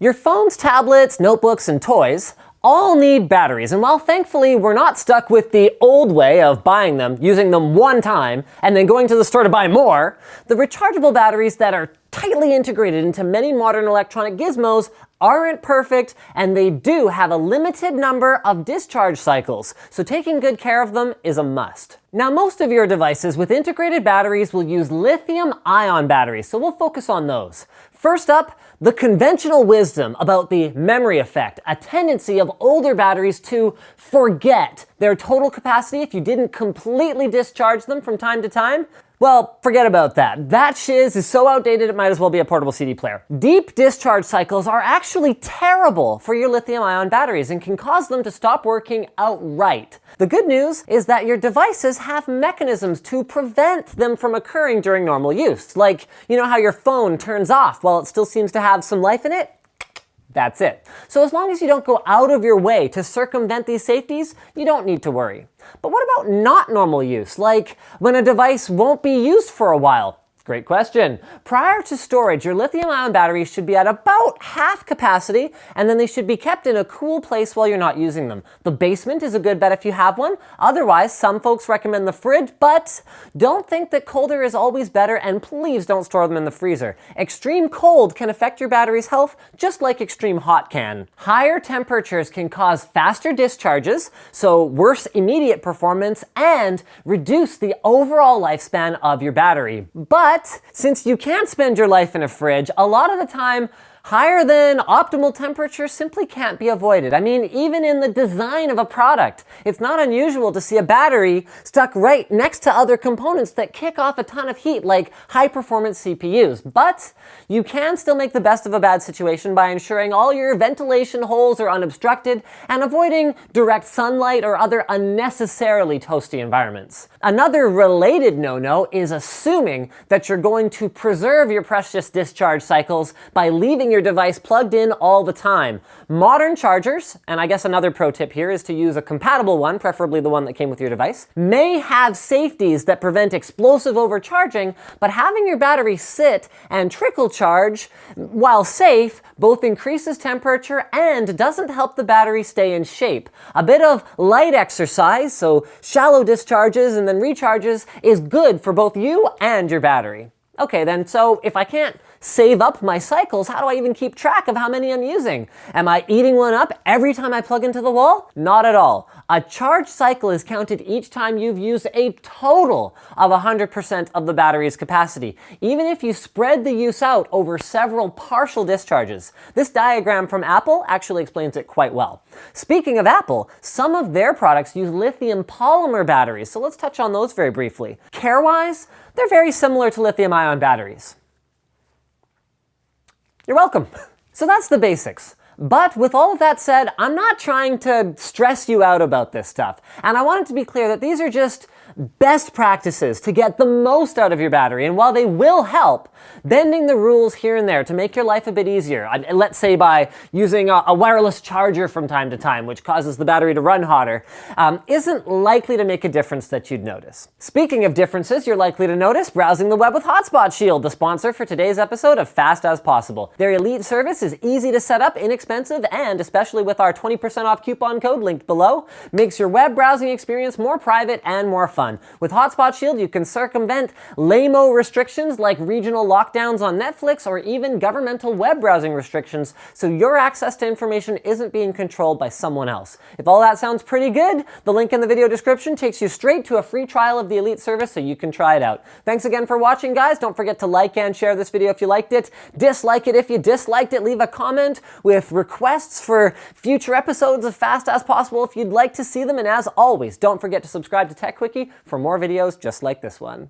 Your phones, tablets, notebooks, and toys all need batteries, and while thankfully we're not stuck with the old way of buying them, using them one time, and then going to the store to buy more, the rechargeable batteries that are tightly integrated into many modern electronic gizmos aren't perfect, and they do have a limited number of discharge cycles, so taking good care of them is a must. Now, most of your devices with integrated batteries will use lithium-ion batteries, so we'll focus on those. First up, the conventional wisdom about the memory effect, a tendency of older batteries to forget their total capacity if you didn't completely discharge them from time to time. Well, forget about that. That shiz is so outdated it might as well be a portable CD player. Deep discharge cycles are actually terrible for your lithium-ion batteries and can cause them to stop working outright. The good news is that your devices have mechanisms to prevent them from occurring during normal use. Like, you know how your phone turns off while it still seems to have some life in it? That's it. So as long as you don't go out of your way to circumvent these safeties, you don't need to worry. But what about not normal use, like when a device won't be used for a while? Great question. Prior to storage, your lithium-ion batteries should be at about half capacity, and then they should be kept in a cool place while you're not using them. The basement is a good bet if you have one. Otherwise, some folks recommend the fridge, but don't think that colder is always better, and please don't store them in the freezer. Extreme cold can affect your battery's health, just like extreme hot can. Higher temperatures can cause faster discharges, so worse immediate performance, and reduce the overall lifespan of your battery. But since you can't spend your life in a fridge, a lot of the time, higher than optimal temperatures simply can't be avoided. I mean, even in the design of a product, it's not unusual to see a battery stuck right next to other components that kick off a ton of heat, like high-performance CPUs. But you can still make the best of a bad situation by ensuring all your ventilation holes are unobstructed and avoiding direct sunlight or other unnecessarily toasty environments. Another related no-no is assuming that you're going to preserve your precious discharge cycles by leaving your device plugged in all the time. Modern chargers, and I guess another pro tip here is to use a compatible one, preferably the one that came with your device, may have safeties that prevent explosive overcharging, but having your battery sit and trickle charge, while safe, both increases temperature and doesn't help the battery stay in shape. A bit of light exercise, so shallow discharges and then recharges, is good for both you and your battery. Okay then, so if I can't save up my cycles, how do I even keep track of how many I'm using? Am I eating one up every time I plug into the wall? Not at all. A charge cycle is counted each time you've used a total of 100% of the battery's capacity, even if you spread the use out over several partial discharges. This diagram from Apple actually explains it quite well. Speaking of Apple, some of their products use lithium polymer batteries, so let's touch on those very briefly. Care-wise, they're very similar to lithium-ion batteries. You're welcome. So that's the basics. But with all of that said, I'm not trying to stress you out about this stuff. And I want it to be clear that these are just best practices to get the most out of your battery. And while they will help, bending the rules here and there to make your life a bit easier, let's say by using a wireless charger from time to time, which causes the battery to run hotter, isn't likely to make a difference that you'd notice. Speaking of differences you're likely to notice, browsing the web with Hotspot Shield, the sponsor for today's episode of Fast As Possible. Their elite service is easy to set up, inexpensive, and especially with our 20% off coupon code linked below, makes your web browsing experience more private and more fun. With Hotspot Shield, you can circumvent lame-o restrictions like regional lockdowns on Netflix or even governmental web browsing restrictions, so your access to information isn't being controlled by someone else. If all that sounds pretty good, the link in the video description takes you straight to a free trial of the elite service so you can try it out. Thanks again for watching, guys. Don't forget to like and share this video if you liked it. Dislike it if you disliked it. Leave a comment with requests for future episodes of Fast As Possible if you'd like to see them. And as always, don't forget to subscribe to Tech Quickie for more videos just like this one.